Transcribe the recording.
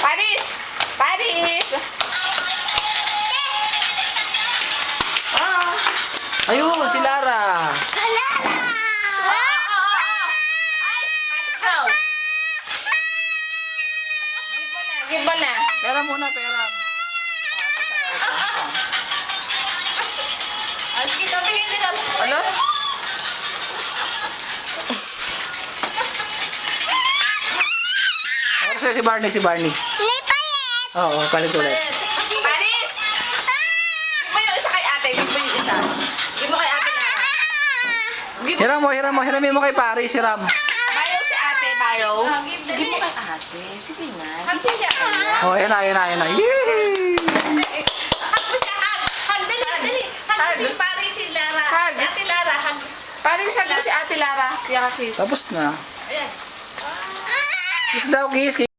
Paris! Paris! Ayun, si Lara. Give mo na. Pera muna, pera. Ano? Ano sa'yo si Barney, si Barney? Oo, palit ulit. Paris! Give mo yung isa kay ate. Give mo yung isa. Give mo kay ate Lara. Give mo. Hiramin mo kay Paris, hiram. Bayaw si ate, bayaw. Give mo kay ate. Sige na. Give mo siya kanya. Oh, yan na. Yay! Hug. Paris, hug mo si ate Lara. Kaya ka kiss. Tapos na. Kiss daw, kiss.